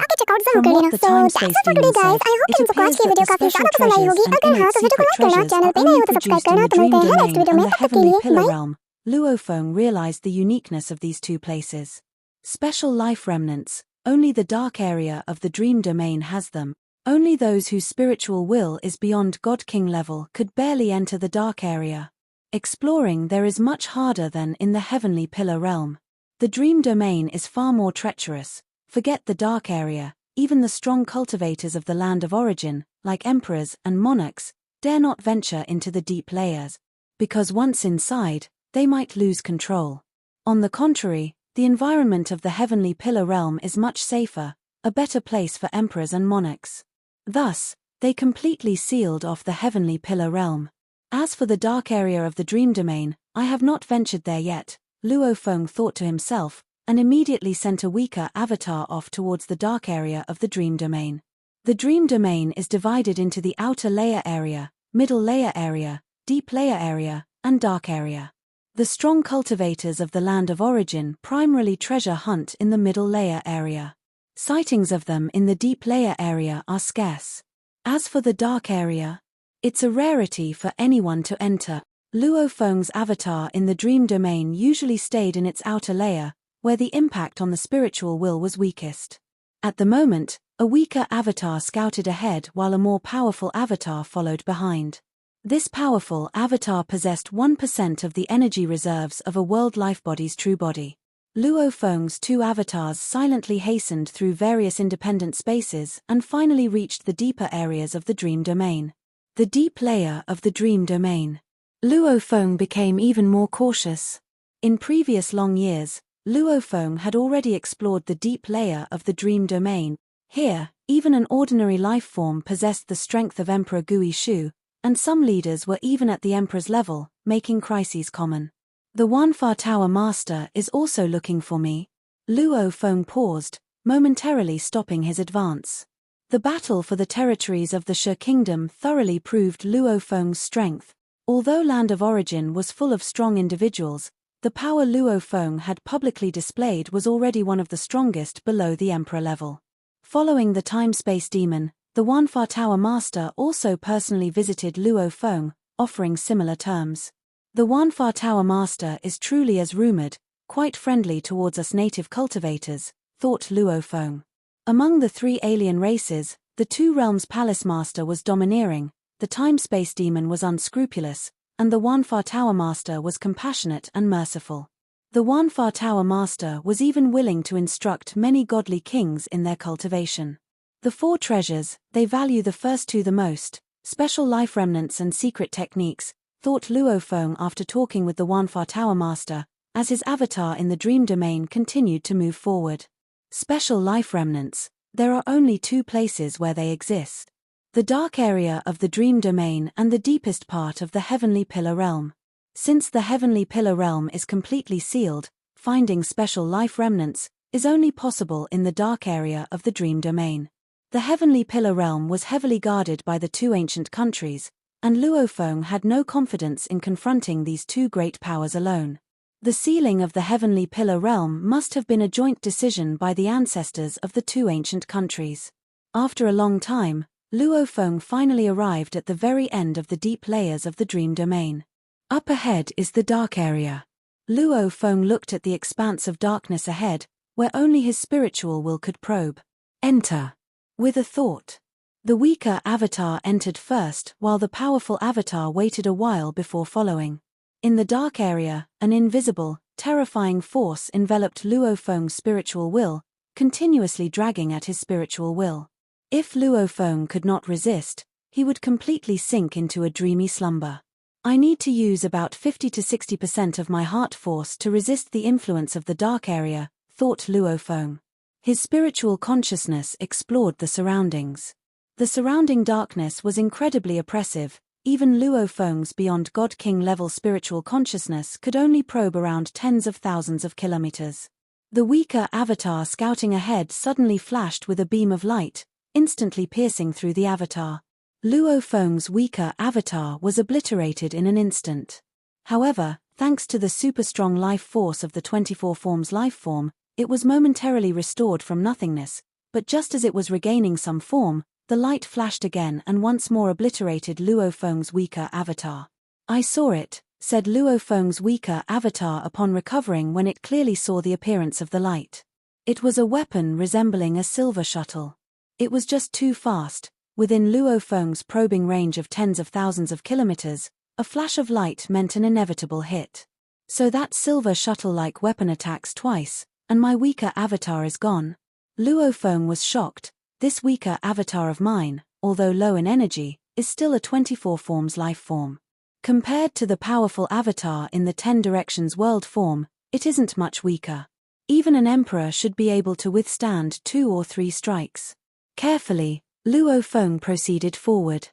From what the time-space demon said, it appears that the special treasures and innate secret treasures are only produced in the dream domain and the heavenly pillar realm. Luo Feng realized the uniqueness of these 2 places. Special life remnants, only the dark area of the dream domain has them. Only those whose spiritual will is beyond God King level could barely enter the dark area. Exploring there is much harder than in the heavenly pillar realm. The dream domain is far more treacherous. Forget the dark area, even the strong cultivators of the land of origin, like emperors and monarchs, dare not venture into the deep layers, because once inside, they might lose control. On the contrary, the environment of the heavenly pillar realm is much safer, a better place for emperors and monarchs. Thus, they completely sealed off the heavenly pillar realm. As for the dark area of the dream domain, I have not ventured there yet, Luo Feng thought to himself, and immediately sent a weaker avatar off towards the dark area of the dream domain. The dream domain is divided into the outer layer area, middle layer area, deep layer area, and dark area. The strong cultivators of the land of origin primarily treasure hunt in the middle layer area. Sightings of them in the deep layer area are scarce. As for the dark area, it's a rarity for anyone to enter. Luo Feng's avatar in the dream domain usually stayed in its outer layer, where the impact on the spiritual will was weakest. At the moment, a weaker avatar scouted ahead while a more powerful avatar followed behind. This powerful avatar possessed 1% of the energy reserves of a world lifebody's true body. Luo Feng's two avatars silently hastened through various independent spaces and finally reached the deeper areas of the dream domain. The deep layer of the dream domain. Luo Feng became even more cautious. In previous long years, Luo Feng had already explored the deep layer of the dream domain. Here, even an ordinary life form possessed the strength of Emperor Gui Shu, and some leaders were even at the Emperor's level, making crises common. The Wanfa Tower Master is also looking for me. Luo Feng paused, momentarily stopping his advance. The battle for the territories of the Shi Kingdom thoroughly proved Luo Feng's strength. Although Land of Origin was full of strong individuals, the power Luo Feng had publicly displayed was already one of the strongest below the Emperor level. Following the time-space demon, the Wanfa Tower Master also personally visited Luo Feng, offering similar terms. The Wanfa Tower Master is truly as rumored, quite friendly towards us native cultivators, thought Luo Feng. Among the three alien races, the Two Realms Palace Master was domineering, the time-space demon was unscrupulous, and the Wanfa Tower Master was compassionate and merciful. The Wanfa Tower Master was even willing to instruct many godly kings in their cultivation. The four treasures, they value the first two the most, special life remnants and secret techniques, thought Luo Feng after talking with the Wanfa Tower Master, as his avatar in the dream domain continued to move forward. Special life remnants, there are only two places where they exist. The dark area of the dream domain and the deepest part of the heavenly pillar realm. Since the heavenly pillar realm is completely sealed, finding special life remnants is only possible in the dark area of the dream domain. The heavenly pillar realm was heavily guarded by the two ancient countries, and Luo Feng had no confidence in confronting these two great powers alone. The sealing of the heavenly pillar realm must have been a joint decision by the ancestors of the two ancient countries. After a long time, Luo Feng finally arrived at the very end of the deep layers of the dream domain. Up ahead is the dark area. Luo Feng looked at the expanse of darkness ahead, where only his spiritual will could probe. Enter. With a thought. The weaker avatar entered first while the powerful avatar waited a while before following. In the dark area, an invisible, terrifying force enveloped Luo Feng's spiritual will, continuously dragging at his spiritual will. If Luo Feng could not resist, he would completely sink into a dreamy slumber. I need to use about 50 to 60% of my heart force to resist the influence of the dark area, thought Luo Feng. His spiritual consciousness explored the surroundings. The surrounding darkness was incredibly oppressive. Even Luo Feng's beyond God King level spiritual consciousness could only probe around tens of thousands of kilometers. The weaker avatar scouting ahead suddenly flashed with a beam of light, instantly piercing through the avatar. Luo Feng's weaker avatar was obliterated in an instant. However, thanks to the super-strong life force of the 24 Forms life form, it was momentarily restored from nothingness, but just as it was regaining some form, the light flashed again and once more obliterated Luo Feng's weaker avatar. I saw it, said Luo Feng's weaker avatar upon recovering when it clearly saw the appearance of the light. It was a weapon resembling a silver shuttle. It was just too fast. Within Luo Feng's probing range of tens of thousands of kilometers, a flash of light meant an inevitable hit. So that silver shuttle-like weapon attacks twice, and my weaker avatar is gone. Luo Feng was shocked. This weaker avatar of mine, although low in energy, is still a 24 Forms life form. Compared to the powerful avatar in the 10 Directions world form, it isn't much weaker. Even an emperor should be able to withstand 2 or 3 strikes. Carefully, Luo Feng proceeded forward.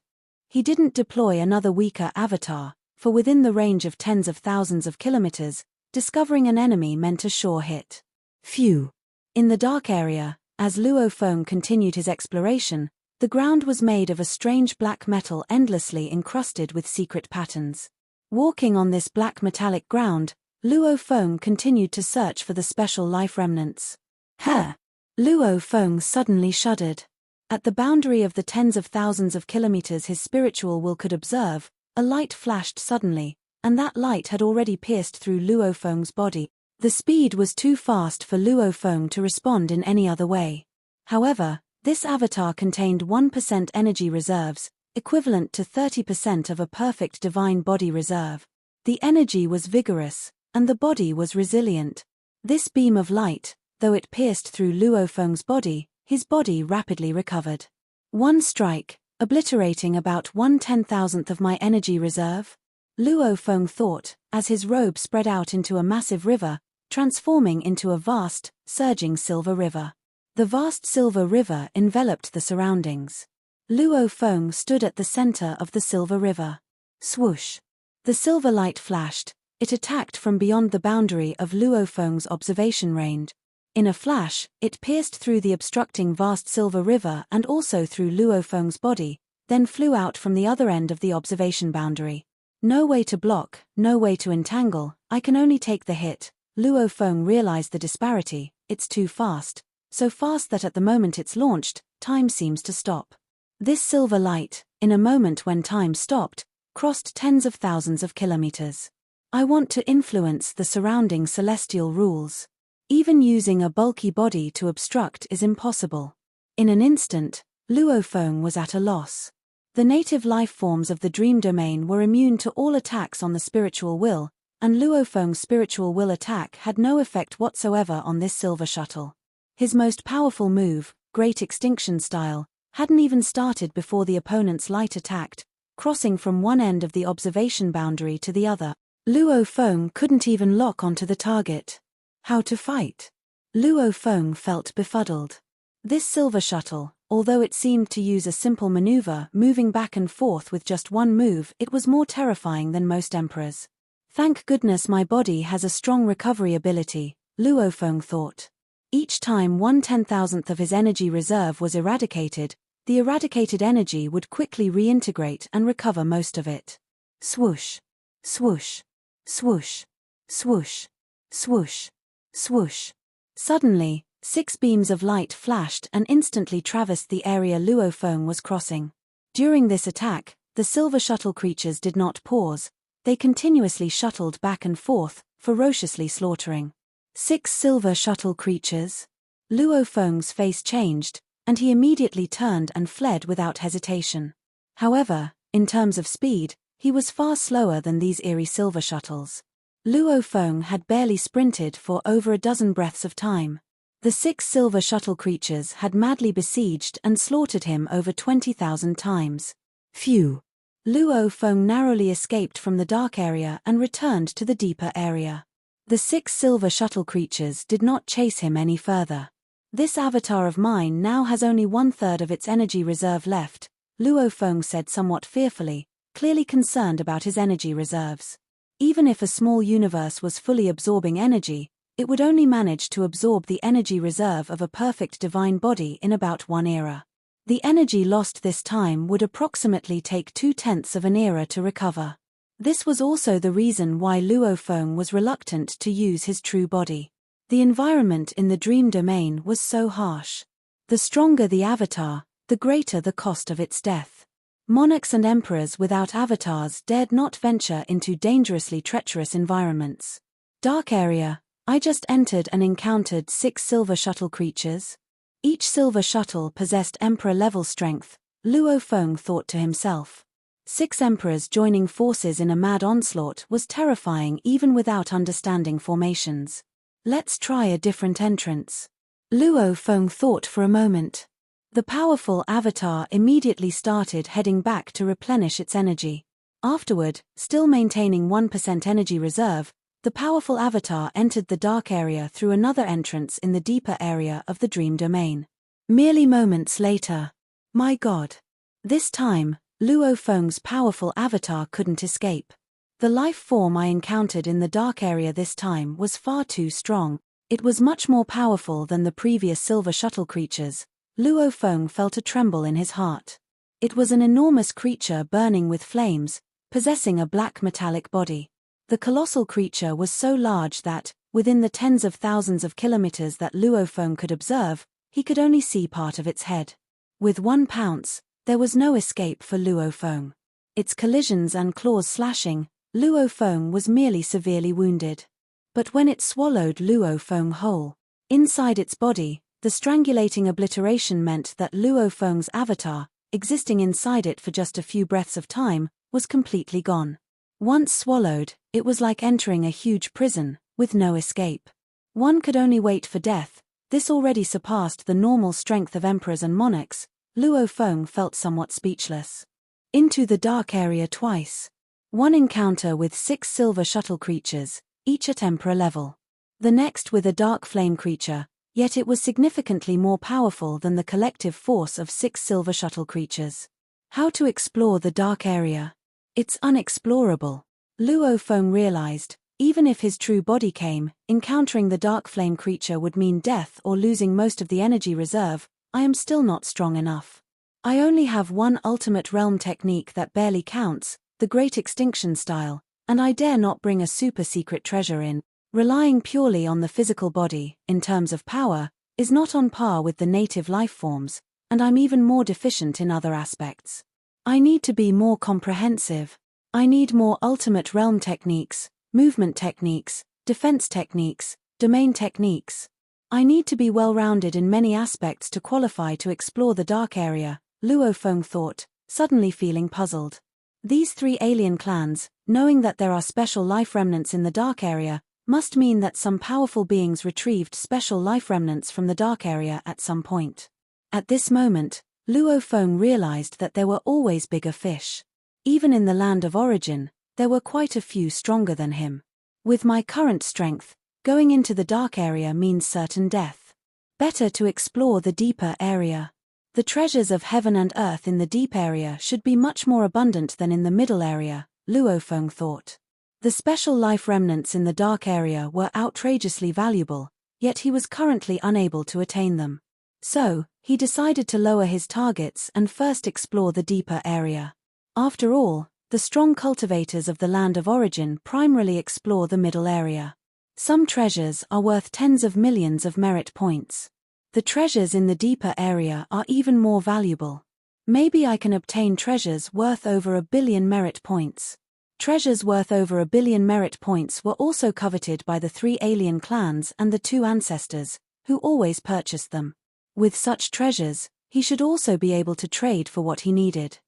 He didn't deploy another weaker avatar, for within the range of tens of thousands of kilometers, discovering an enemy meant a sure hit. Phew! In the dark area, as Luo Feng continued his exploration, the ground was made of a strange black metal endlessly encrusted with secret patterns. Walking on this black metallic ground, Luo Feng continued to search for the special life remnants. Huh! Luo Feng suddenly shuddered. At the boundary of the tens of thousands of kilometers his spiritual will could observe, a light flashed suddenly, and that light had already pierced through Luo Feng's body. The speed was too fast for Luo Feng to respond in any other way. However, this avatar contained 1% energy reserves, equivalent to 30% of a perfect divine body reserve. The energy was vigorous, and the body was resilient. This beam of light, though it pierced through Luo Feng's body, his body rapidly recovered. One strike, obliterating about 1/10,000th of my energy reserve? Luo Feng thought, as his robe spread out into a massive river, transforming into a vast, surging silver river. The vast silver river enveloped the surroundings. Luo Feng stood at the center of the silver river. Swoosh! The silver light flashed. It attacked from beyond the boundary of Luo Feng's observation range. In a flash, it pierced through the obstructing vast silver river and also through Luo Feng's body, then flew out from the other end of the observation boundary. No way to block, no way to entangle, I can only take the hit. Luo Feng realized the disparity, it's too fast. So fast that at the moment it's launched, time seems to stop. This silver light, in a moment when time stopped, crossed tens of thousands of kilometers. I want to influence the surrounding celestial rules. Even using a bulky body to obstruct is impossible. In an instant, Luo Feng was at a loss. The native life forms of the dream domain were immune to all attacks on the spiritual will, and Luo Feng's spiritual will attack had no effect whatsoever on this silver shuttle. His most powerful move, Great Extinction style, hadn't even started before the opponent's light attacked, crossing from one end of the observation boundary to the other. Luo Feng couldn't even lock onto the target. How to fight? Luo Feng felt befuddled. This silver shuttle, although it seemed to use a simple maneuver, moving back and forth with just one move, it was more terrifying than most emperors. Thank goodness my body has a strong recovery ability, Luo Feng thought. Each time 1/10,000th of his energy reserve was eradicated, the eradicated energy would quickly reintegrate and recover most of it. Swoosh! Swoosh! Swoosh! Swoosh! Swoosh! Swoosh! Suddenly, 6 beams of light flashed and instantly traversed the area Luo Feng was crossing. During this attack, the silver shuttle creatures did not pause. They continuously shuttled back and forth, ferociously slaughtering. 6 silver shuttle creatures? Luo Feng's face changed, and he immediately turned and fled without hesitation. However, in terms of speed, he was far slower than these eerie silver shuttles. Luo Feng had barely sprinted for over a dozen breaths of time. The 6 silver shuttle creatures had madly besieged and slaughtered him over 20,000 times. Phew! Luo Feng narrowly escaped from the dark area and returned to the deeper area. The 6 silver shuttle creatures did not chase him any further. This avatar of mine now has only 1/3 of its energy reserve left, Luo Feng said somewhat fearfully, clearly concerned about his energy reserves. Even if a small universe was fully absorbing energy, it would only manage to absorb the energy reserve of a perfect divine body in about 1 era. The energy lost this time would approximately take 2/10ths of an era to recover. This was also the reason why Luo Feng was reluctant to use his true body. The environment in the dream domain was so harsh. The stronger the avatar, the greater the cost of its death. Monarchs and emperors without avatars dared not venture into dangerously treacherous environments. Dark area, I just entered and encountered 6 silver shuttle creatures. Each silver shuttle possessed emperor-level strength, Luo Feng thought to himself. 6 emperors joining forces in a mad onslaught was terrifying even without understanding formations. Let's try a different entrance. Luo Feng thought for a moment. The powerful avatar immediately started heading back to replenish its energy. Afterward, still maintaining 1% energy reserve, the powerful avatar entered the dark area through another entrance in the deeper area of the dream domain. Merely moments later. My God! This time, Luo Feng's powerful avatar couldn't escape. The life form I encountered in the dark area this time was far too strong. It was much more powerful than the previous silver shuttle creatures. Luo Feng felt a tremble in his heart. It was an enormous creature burning with flames, possessing a black metallic body. The colossal creature was so large that, within the tens of thousands of kilometers that Luofeng could observe, he could only see part of its head. With one pounce, there was no escape for Luofeng. Its collisions and claws slashing, Luofeng was merely severely wounded. But when it swallowed Luofeng whole, inside its body, the strangulating obliteration meant that Luofeng's avatar, existing inside it for just a few breaths of time, was completely gone. Once swallowed, it was like entering a huge prison, with no escape. One could only wait for death. This already surpassed the normal strength of emperors and monarchs. Luofeng felt somewhat speechless. Into the dark area twice. One encounter with 6 silver shuttle creatures, each at emperor level. The next with a dark flame creature, yet it was significantly more powerful than the collective force of 6 silver shuttle creatures. How to explore the dark area? It's unexplorable. Luofeng realized, even if his true body came, encountering the dark flame creature would mean death or losing most of the energy reserve. I am still not strong enough. I only have one ultimate realm technique that barely counts, the Great Extinction style, and I dare not bring a super secret treasure in. Relying purely on the physical body, in terms of power, is not on par with the native life forms, and I'm even more deficient in other aspects. I need to be more comprehensive. I need more ultimate realm techniques, movement techniques, defense techniques, domain techniques. I need to be well-rounded in many aspects to qualify to explore the dark area, Luofeng thought, suddenly feeling puzzled. These 3 alien clans, knowing that there are special life remnants in the dark area, must mean that some powerful beings retrieved special life remnants from the dark area at some point. At this moment, Luofeng realized that there were always bigger fish. Even in the land of origin, there were quite a few stronger than him. With my current strength, going into the dark area means certain death. Better to explore the deeper area. The treasures of heaven and earth in the deep area should be much more abundant than in the middle area, Luofeng thought. The special life remnants in the dark area were outrageously valuable, yet he was currently unable to attain them. So, he decided to lower his targets and first explore the deeper area. After all, the strong cultivators of the land of origin primarily explore the middle area. Some treasures are worth tens of millions of merit points. The treasures in the deeper area are even more valuable. Maybe I can obtain treasures worth over 1 billion merit points. Treasures worth over 1 billion merit points were also coveted by the 3 alien clans and the 2 ancestors, who always purchased them. With such treasures, he should also be able to trade for what he needed.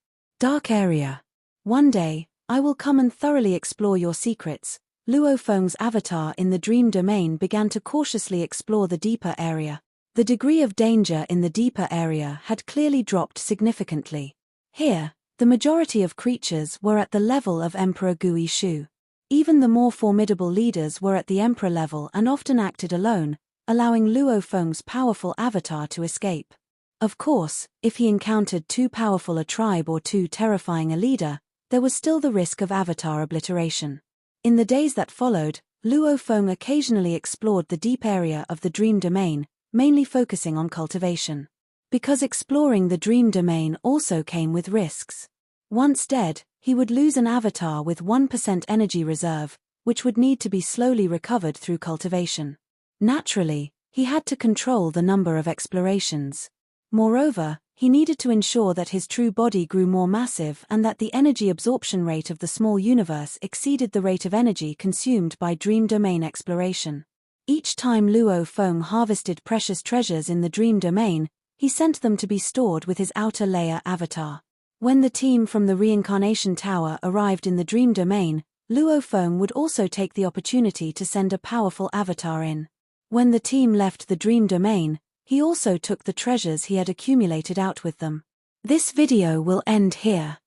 Dark area. One day, I will come and thoroughly explore your secrets. Luofeng's avatar in the dream domain began to cautiously explore the deeper area. The degree of danger in the deeper area had clearly dropped significantly. Here, the majority of creatures were at the level of Emperor Gui Shu. Even the more formidable leaders were at the Emperor level and often acted alone, allowing Luofeng's powerful avatar to escape. Of course, if he encountered too powerful a tribe or too terrifying a leader, there was still the risk of avatar obliteration. In the days that followed, Luofeng occasionally explored the deep area of the dream domain, mainly focusing on cultivation. Because exploring the dream domain also came with risks. Once dead, he would lose an avatar with 1% energy reserve, which would need to be slowly recovered through cultivation. Naturally, he had to control the number of explorations. Moreover, he needed to ensure that his true body grew more massive and that the energy absorption rate of the small universe exceeded the rate of energy consumed by dream domain exploration. Each time Luofeng harvested precious treasures in the dream domain, he sent them to be stored with his outer layer avatar. When the team from the reincarnation tower arrived in the dream domain, Luofeng would also take the opportunity to send a powerful avatar in. When the team left the dream domain, he also took the treasures he had accumulated out with them. This video will end here.